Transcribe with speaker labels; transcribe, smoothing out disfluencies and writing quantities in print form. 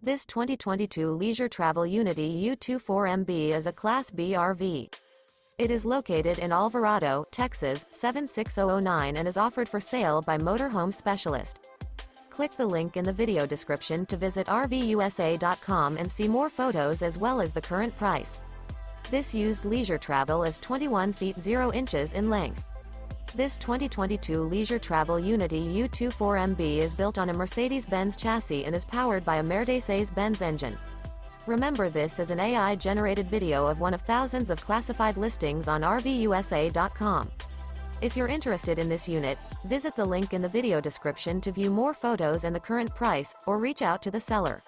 Speaker 1: This 2022 Leisure Travel Unity U24MB is a Class B RV. It is located in Alvarado, Texas, 76009 and is offered for sale by Motorhome Specialist. Click the link in the video description to visit RVUSA.com and see more photos as well as the current price. This used leisure travel is 21 feet 0 inches in length. This 2022 Leisure Travel Unity U24MB is built on a Mercedes-Benz chassis and is powered by a Mercedes-Benz engine. Remember, this is an AI-generated video of one of thousands of classified listings on RVUSA.com. If you're interested in this unit, visit the link in the video description to view more photos and the current price, or reach out to the seller.